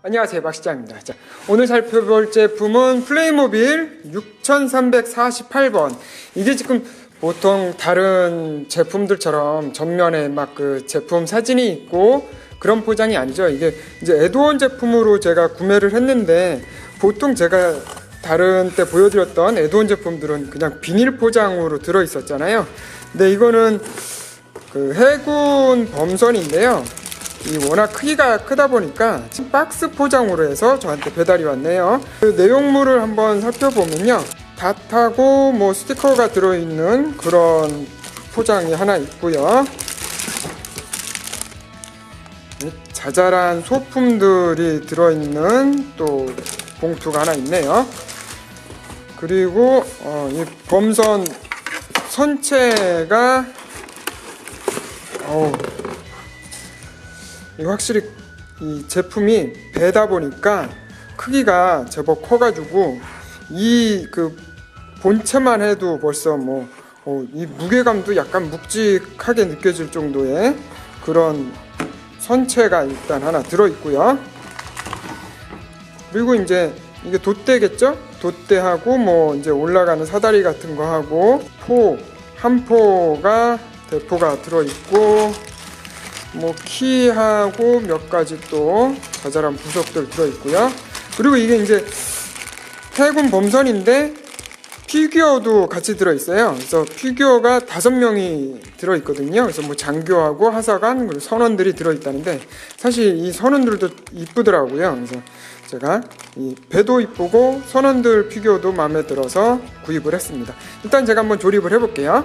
안녕하세요, 박 시장입니다. 자, 오늘 살펴볼 제품은 플레이모빌 6348번. 이게 지금 보통 다른 제품들처럼 전면에 막 그 제품 사진이 있고 그런 포장이 아니죠. 이게 이제 에드온 제품으로 제가 구매를 했는데, 보통 제가 다른 때 보여드렸던 에드온 제품들은 그냥 비닐 포장으로 들어 있었잖아요. 근데 이거는 그 해군 범선인데요. 이 워낙 크기가 크다 보니까 박스 포장으로 해서 저한테 배달이 왔네요. 그 내용물을 한번 살펴보면요, 닷하고 뭐 스티커가 들어있는 그런 포장이 하나 있고요. 자잘한 소품들이 들어있는 또 봉투가 하나 있네요. 그리고 이 범선 선체가 이 확실히 이 제품이 배다 보니까 크기가 제법 커가지고 이 그 본체만 해도 벌써 뭐 이 무게감도 약간 묵직하게 느껴질 정도의 그런 선체가 일단 하나 들어있고요. 그리고 이제 이게 돛대겠죠? 돛대하고 뭐 이제 올라가는 사다리 같은 거 하고 한 포가 대포가 들어있고 뭐 키하고 몇 가지 또 자잘한 부속들 들어있고요. 그리고 이게 이제 해군 범선인데 피규어도 같이 들어있어요. 그래서 피규어가 5명이 들어있거든요. 그래서 뭐 장교하고 하사관 그리고 선원들이 들어있다는데, 사실 이 선원들도 이쁘더라고요. 그래서 제가 이 배도 이쁘고 선원들 피규어도 마음에 들어서 구입을 했습니다. 일단 제가 한번 조립을 해볼게요.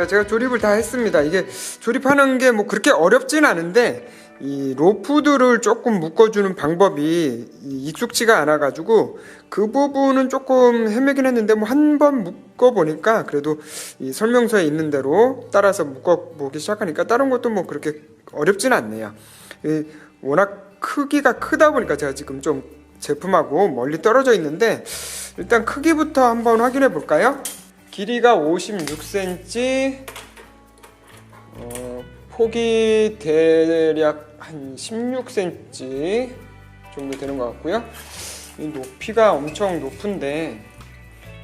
제가 조립을 다 했습니다. 이게 조립하는 게 뭐 그렇게 어렵진 않은데, 이 로프들을 조금 묶어주는 방법이 익숙치가 않아 가지고 그 부분은 조금 헤매긴 했는데, 뭐 한 번 묶어보니까 그래도 이 설명서에 있는 대로 따라서 묶어보기 시작하니까 다른 것도 뭐 그렇게 어렵진 않네요. 워낙 크기가 크다 보니까 제가 지금 좀 제품하고 멀리 떨어져 있는데, 일단 크기부터 한번 확인해 볼까요? 길이가 56cm, 폭이 대략 한 16cm 정도 되는 것 같고요. 이 높이가 엄청 높은데,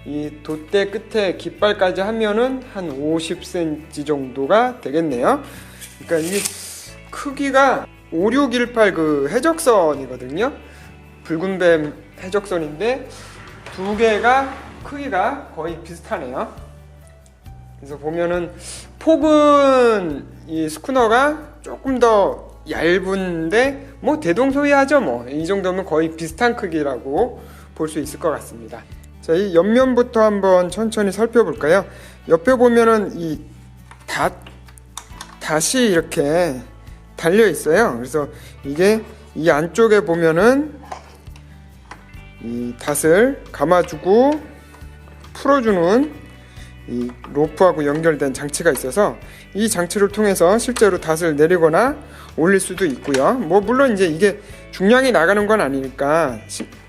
이 돛대 끝에 깃발까지 하면은 한 50cm 정도가 되겠네요. 그러니까 이 크기가 5618 그 해적선이거든요. 붉은 뱀 해적선인데 두 개가 크기가 거의 비슷하네요. 그래서 보면은 폭은 이 스쿠너가 조금 더 얇은데 뭐 대동소이하죠. 뭐 이 정도면 거의 비슷한 크기라고 볼 수 있을 것 같습니다. 자, 이 옆면부터 한번 천천히 살펴볼까요? 옆에 보면은 이 닷이 이렇게 달려 있어요. 그래서 이게 이 안쪽에 보면은 이 닷을 감아주고 풀어주는 이 로프하고 연결된 장치가 있어서, 이 장치를 통해서 실제로 닷을 내리거나 올릴 수도 있고요. 뭐 물론 이제 이게 중량이 나가는 건 아니니까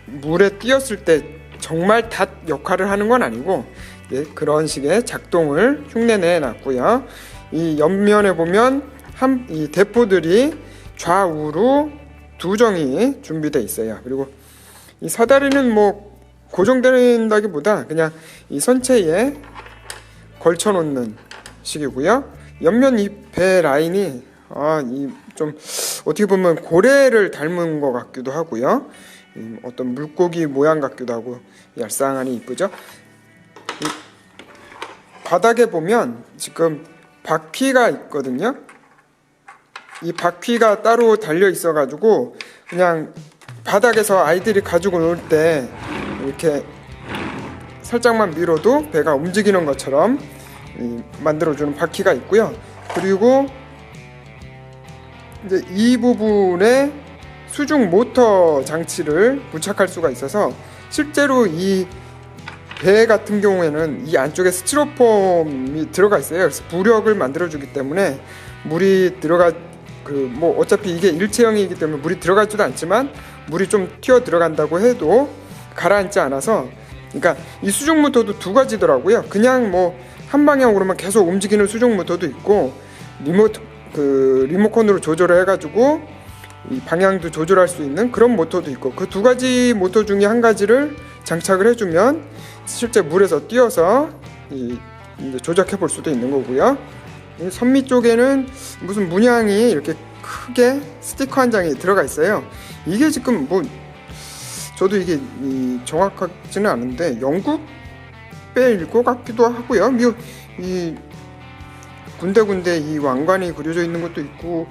물에 띄었을 때 정말 닷 역할을 하는 건 아니고, 그런 식의 작동을 흉내내 놨고요. 이 옆면에 보면 이 대포들이 좌우로 2정이 준비되어 있어요. 그리고 이 사다리는 뭐 고정된다기보다 그냥 이 선체에 걸쳐 놓는 식이고요. 옆면 이 배 라인이 이 좀 어떻게 보면 고래를 닮은 것 같기도 하고요. 어떤 물고기 모양 같기도 하고 얄쌍하니 이쁘죠. 바닥에 보면 지금 바퀴가 있거든요. 이 바퀴가 따로 달려 있어 가지고 그냥 바닥에서 아이들이 가지고 놀 때 이렇게 살짝만 밀어도 배가 움직이는 것처럼 만들어주는 바퀴가 있고요. 그리고 이제 이 부분에 수중 모터 장치를 부착할 수가 있어서, 실제로 이 배 같은 경우에는 이 안쪽에 스티로폼이 들어가 있어요. 그래서 부력을 만들어주기 때문에 물이 들어가 뭐 어차피 이게 일체형이기 때문에 물이 들어가지도 않지만 물이 좀 튀어 들어간다고 해도 가라앉지 않아서, 그러니까 이 수중 모터도 두 가지더라고요. 그냥 뭐 한 방향으로만 계속 움직이는 수중 모터도 있고, 리모컨으로 조절을 해가지고 이 방향도 조절할 수 있는 그런 모터도 있고, 그 두 가지 모터 중에 한 가지를 장착을 해주면 실제 물에서 띄어서 이제 조작해 볼 수도 있는 거고요. 이 선미 쪽에는 무슨 문양이 이렇게 크게 스티커 한 장이 들어가 있어요. 이게 지금 뭐 저도 이게 정확하지는 않은데 영국 배일 것 같기도 하고요. 이 군데군데 이 왕관이 그려져 있는 것도 있고,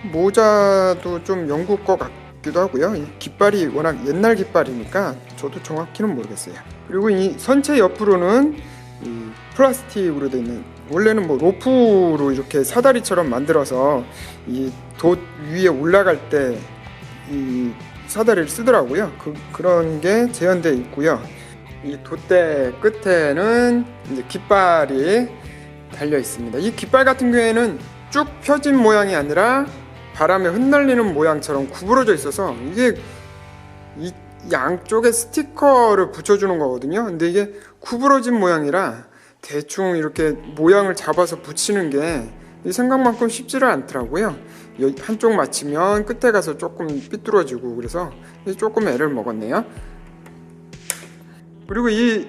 모자도 좀 영국 것 같기도 하고요. 이 깃발이 워낙 옛날 깃발이니까 저도 정확히는 모르겠어요. 그리고 이 선체 옆으로는 이 플라스틱으로 되어 있는, 원래는 뭐 로프로 이렇게 사다리처럼 만들어서 이 돛 위에 올라갈 때 이 사다리를 쓰더라고요. 그런 게 재현되어 있고요. 이 돛대 끝에는 이제 깃발이 달려 있습니다. 이 깃발 같은 경우에는 쭉 펴진 모양이 아니라 바람에 흩날리는 모양처럼 구부러져 있어서, 이게 이 양쪽에 스티커를 붙여주는 거거든요. 근데 이게 구부러진 모양이라 대충 이렇게 모양을 잡아서 붙이는 게 생각만큼 쉽지를 않더라고요. 한쪽 맞추면 끝에 가서 조금 삐뚤어지고, 그래서 조금 애를 먹었네요. 그리고 이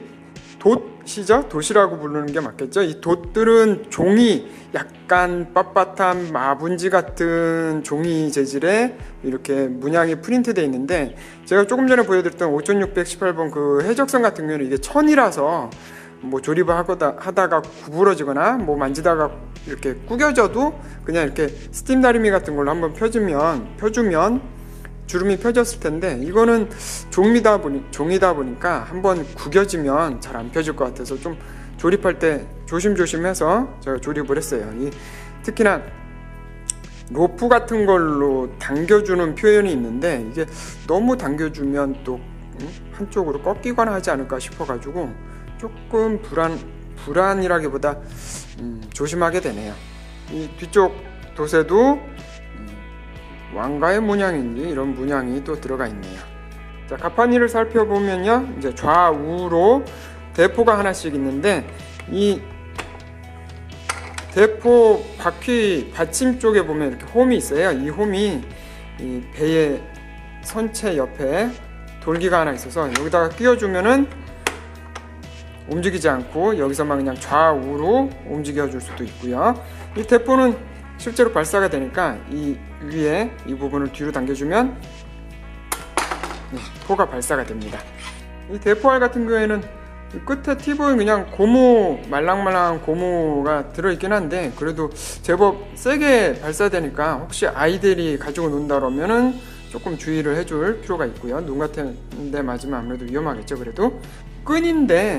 돛이죠? 돛이라고 부르는 게 맞겠죠? 이 돛들은 종이, 약간 빳빳한 마분지 같은 종이 재질의 이렇게 문양이 프린트되어 있는데, 제가 조금 전에 보여드렸던 5618번 그 해적선 같은 경우는 이게 천이라서 뭐 조립을 하다가 구부러지거나 뭐 만지다가 이렇게 구겨져도 그냥 이렇게 스팀 다리미 같은 걸로 한번 펴주면 주름이 펴졌을 텐데, 이거는 종이다 보니까 한번 구겨지면 잘 안 펴질 것 같아서 좀 조립할 때 조심조심해서 제가 조립을 했어요. 특히나 로프 같은 걸로 당겨주는 표현이 있는데, 이게 너무 당겨주면 또 한쪽으로 꺾이거나 하지 않을까 싶어가지고 조금 불안이라기보다 조심하게 되네요. 이 뒤쪽 돛에도 왕가의 문양인지 이런 문양이 또 들어가 있네요. 자, 가판위를 살펴보면요, 이제 좌우로 대포가 하나씩 있는데, 이 대포 바퀴 받침 쪽에 보면 이렇게 홈이 있어요. 이 홈이 이 배의 선체 옆에 돌기가 하나 있어서 여기다가 끼워주면은 움직이지 않고 여기서만 그냥 좌우로 움직여 줄 수도 있고요. 이 대포는 실제로 발사가 되니까 이 위에 이 부분을 뒤로 당겨주면 포가 발사가 됩니다. 이 대포알 같은 경우에는 끝에 팁은 그냥 고무, 말랑말랑한 고무가 들어있긴 한데, 그래도 제법 세게 발사되니까 혹시 아이들이 가지고 논다 그러면은 조금 주의를 해줄 필요가 있고요. 눈 같은 데 맞으면 아무래도 위험하겠죠. 그래도 끈이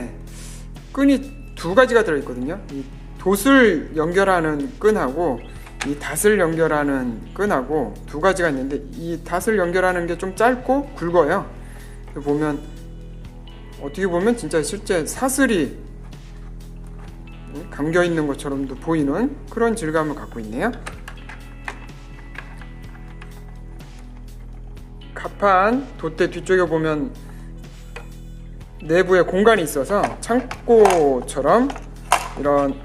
두 가지가 들어있거든요. 이 돛을 연결하는 끈하고 이 닷을 연결하는 끈하고 두 가지가 있는데, 이 닷을 연결하는 게 좀 짧고 굵어요. 보면 어떻게 보면 진짜 실제 사슬이 감겨 있는 것처럼도 보이는 그런 질감을 갖고 있네요. 가판 돛대 뒤쪽에 보면 내부에 공간이 있어서 창고처럼 이런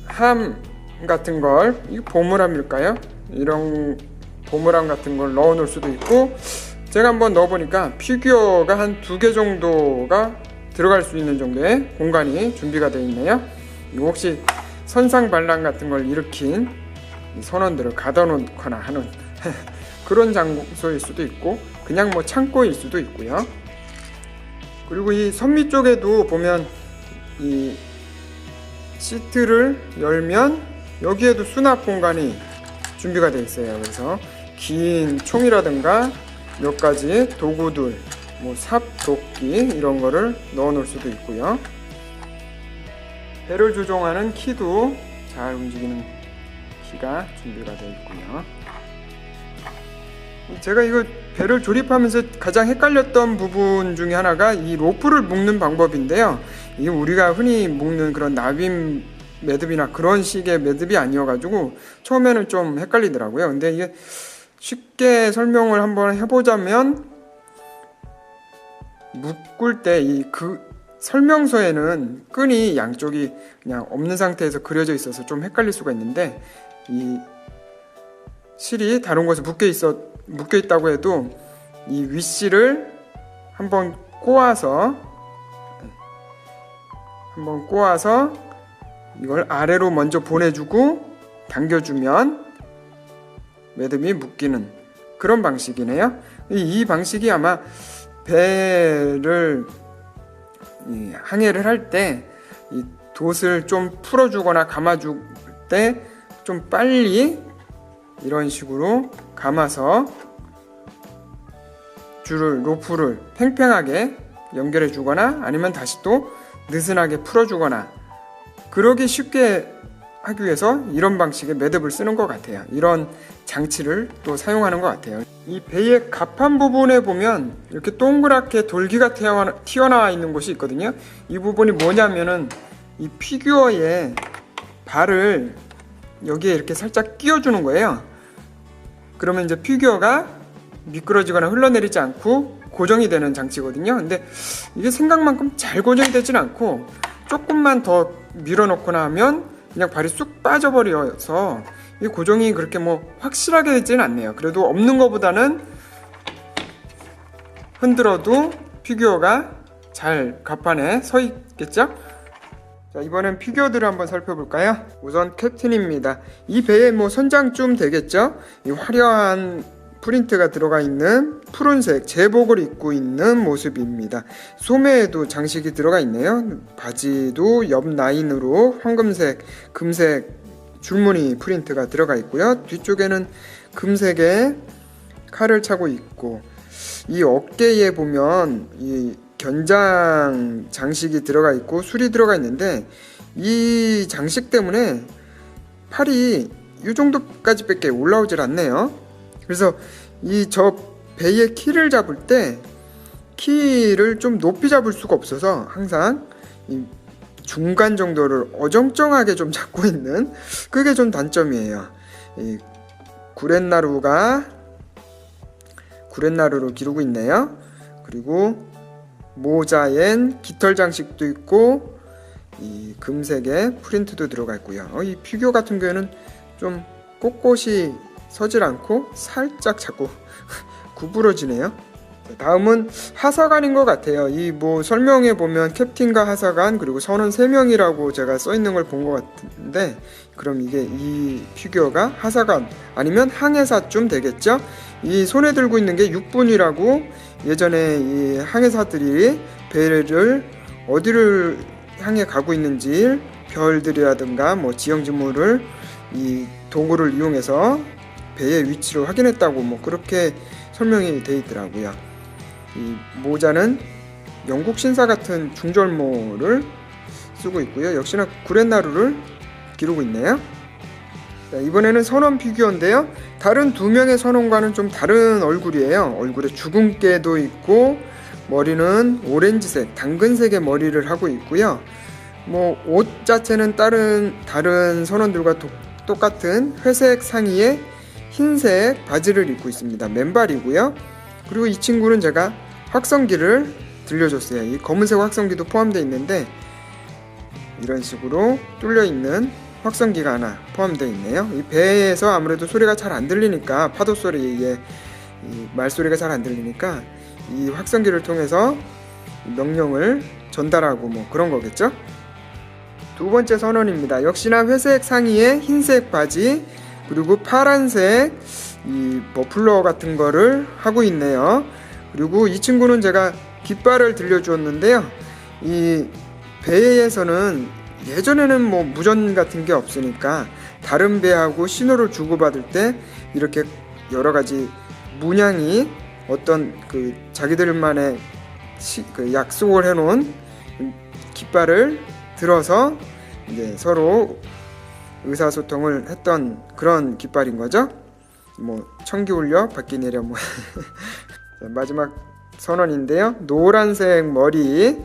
함 같은 걸, 이 보물함일까요? 이런 보물함 같은 걸 넣어 놓을 수도 있고, 제가 한번 넣어보니까 피규어가 한 2개 정도가 들어갈 수 있는 정도의 공간이 준비가 되어 있네요. 혹시 선상반란 같은 걸 일으킨 선원들을 가둬놓거나 하는 그런 장소일 수도 있고, 그냥 뭐 창고일 수도 있고요. 그리고 이 선미 쪽에도 보면 이 시트를 열면 여기에도 수납 공간이 준비가 되어 있어요. 그래서 긴 총이라든가 몇 가지 도구들, 뭐 삽, 도끼 이런 거를 넣어 놓을 수도 있고요. 배를 조종하는 키도 잘 움직이는 키가 준비가 되어 있고요. 제가 이거 배를 조립하면서 가장 헷갈렸던 부분 중에 하나가 이 로프를 묶는 방법인데요. 이게 우리가 흔히 묶는 그런 나빔 매듭이나 그런 식의 매듭이 아니어가지고 처음에는 좀 헷갈리더라고요. 근데 이게 쉽게 설명을 한번 해보자면, 묶을 때 설명서에는 끈이 양쪽이 그냥 없는 상태에서 그려져 있어서 좀 헷갈릴 수가 있는데, 이 실이 다른 곳에 묶여 있다고 해도 이 윗실을 한번 꼬아서 이걸 아래로 먼저 보내주고 당겨주면 매듭이 묶이는 그런 방식이네요. 이 방식이 아마 배를 항해를 할 때 이 돛을 좀 풀어주거나 감아줄 때 좀 빨리 이런 식으로 감아서 로프를 팽팽하게 연결해 주거나 아니면 다시 또 느슨하게 풀어주거나, 그러기 쉽게 하기 위해서 이런 방식의 매듭을 쓰는 것 같아요. 이런 장치를 또 사용하는 것 같아요. 이 배의 갑판 부분에 보면 이렇게 동그랗게 돌기가 튀어나와 있는 곳이 있거든요. 이 부분이 뭐냐면은 이 피규어의 발을 여기에 이렇게 살짝 끼워주는 거예요. 그러면 이제 피규어가 미끄러지거나 흘러내리지 않고 고정이 되는 장치거든요. 근데 이게 생각만큼 잘 고정이 되진 않고, 조금만 더 밀어넣거나 하면 그냥 발이 쑥 빠져버려서 이 고정이 그렇게 확실하게 되지는 않네요. 그래도 없는 것보다는 흔들어도 피규어가 잘 갑판에 서 있겠죠? 자, 이번엔 피규어들을 한번 살펴볼까요? 우선 캡틴입니다. 이 배에 선장쯤 되겠죠? 이 화려한 프린트가 들어가 있는 푸른색 제복을 입고 있는 모습입니다. 소매에도 장식이 들어가 있네요. 바지도 옆 라인으로 황금색, 금색 줄무늬 프린트가 들어가 있고요. 뒤쪽에는 금색의 칼을 차고 있고, 이 어깨에 보면 이 견장 장식이 들어가 있고 술이 들어가 있는데, 이 장식 때문에 팔이 이 정도까지밖에 올라오질 않네요. 그래서 저 배의 키를 잡을 때 키를 좀 높이 잡을 수가 없어서 항상 이 중간 정도를 어정쩡하게 좀 잡고 있는, 그게 좀 단점이에요. 이 구렛나루로 기르고 있네요. 그리고 모자엔 깃털 장식도 있고 이 금색의 프린트도 들어가 있고요. 이 피규어 같은 경우에는 좀 꼿꼿이 서질 않고 살짝 자꾸 구부러지네요. 다음은 하사관인 것 같아요. 이 설명에 보면 캡틴과 하사관 그리고 선원 3명이라고 제가 써 있는 걸 본 것 같은데, 그럼 이게 이 피규어가 하사관 아니면 항해사쯤 되겠죠? 이 손에 들고 있는 게 육분이라고, 예전에 이 항해사들이 배를 어디를 향해 가고 있는지 별들이라든가 지형지물을 이 도구를 이용해서 배의 위치를 확인했다고 그렇게 설명이 되어 있더라고요. 이 모자는 영국 신사 같은 중절모를 쓰고 있고요. 역시나 구렛나루를 기르고 있네요. 자, 이번에는 선원 피규어인데요. 다른 2명의 선원과는 좀 다른 얼굴이에요. 얼굴에 주근깨도 있고 머리는 오렌지색, 당근색의 머리를 하고 있고요. 옷 자체는 다른 선원들과 똑같은 회색 상의에 흰색 바지를 입고 있습니다. 맨발이고요. 그리고 이 친구는 제가 확성기를 들려줬어요. 이 검은색 확성기도 포함되어 있는데, 이런 식으로 뚫려 있는 확성기가 하나 포함되어 있네요. 이 배에서 아무래도 소리가 잘 안 들리니까, 파도 소리에 이 말소리가 잘 안 들리니까 이 확성기를 통해서 명령을 전달하고 그런 거겠죠. 2번째 선원입니다. 역시나 회색 상의에 흰색 바지 그리고 파란색 이 머플러 같은 거를 하고 있네요. 그리고 이 친구는 제가 깃발을 들려주었는데요. 이 배에서는 예전에는 무전 같은 게 없으니까 다른 배하고 신호를 주고받을 때 이렇게 여러 가지 문양이 어떤 자기들만의 약속을 해놓은 깃발을 들어서 이제 서로 의사소통을 했던 그런 깃발인 거죠. 청기 울려 바퀴 내려 마지막 선원인데요. 노란색 머리,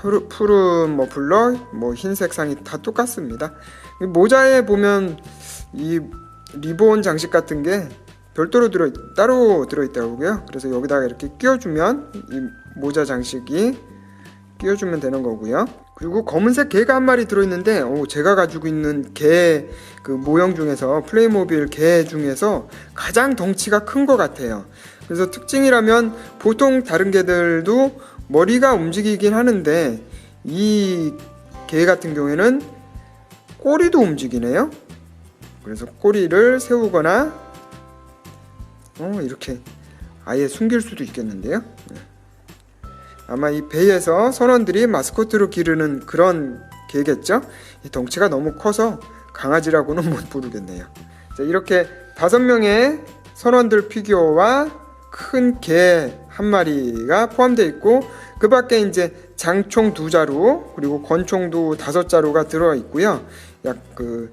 푸른 머플러, 뭐 흰색 상의 다 똑같습니다. 모자에 보면 이 리본 장식 같은 게 별도로 따로 들어있더라고요. 그래서 여기다가 이렇게 끼워주면 이 모자 장식이 끼워주면 되는 거고요. 그리고 검은색 개가 한 마리 들어있는데 제가 가지고 있는 개 그 모형 중에서 플레이모빌 개 중에서 가장 덩치가 큰 것 같아요. 그래서 특징이라면 보통 다른 개들도 머리가 움직이긴 하는데 이 개 같은 경우에는 꼬리도 움직이네요. 그래서 꼬리를 세우거나 이렇게 아예 숨길 수도 있겠는데요. 아마 이 배에서 선원들이 마스코트로 기르는 그런 개겠죠. 이 덩치가 너무 커서 강아지라고는 못 부르겠네요. 자, 이렇게 5명의 선원들 피규어와 큰 개 한 마리가 포함되어 있고, 그 밖에 이제 장총 2자루 그리고 권총도 5자루가 들어 있고요. 약 그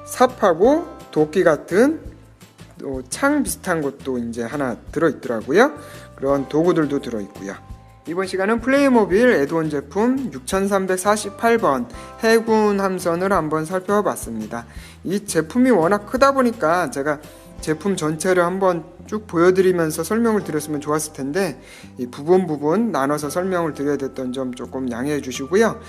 삽하고 도끼 같은 창 비슷한 것도 이제 하나 들어 있더라고요. 그런 도구들도 들어 있고요. 이번 시간은 플레이모빌 에드온 제품 6348번 해군 함선을 한번 살펴봤습니다. 이 제품이 워낙 크다 보니까 제가 제품 전체를 한번 쭉 보여드리면서 설명을 드렸으면 좋았을 텐데, 이 부분 나눠서 설명을 드려야 됐던 점 조금 양해해 주시고요.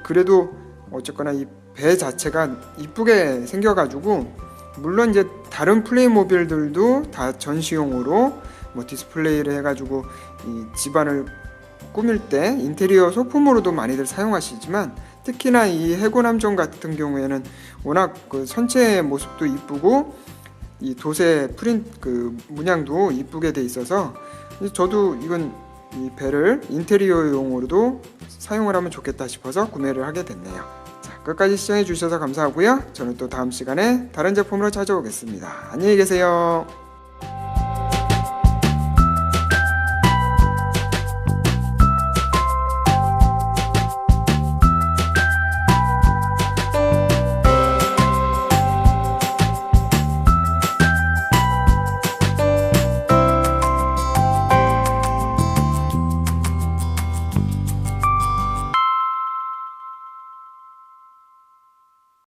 그래도 어쨌거나 이 배 자체가 이쁘게 생겨가지고, 물론 이제 다른 플레이모빌들도 다 전시용으로 뭐 디스플레이를 해가지고 이 집안을 꾸밀 때 인테리어 소품으로도 많이들 사용하시지만, 특히나 이 해군 함정 같은 경우에는 워낙 그 선체의 모습도 이쁘고 이 돛의 프린트 그 문양도 이쁘게 돼 있어서 저도 이건 이 배를 인테리어용으로도 사용을 하면 좋겠다 싶어서 구매를 하게 됐네요. 자, 끝까지 시청해 주셔서 감사하고요. 저는 또 다음 시간에 다른 제품으로 찾아오겠습니다. 안녕히 계세요.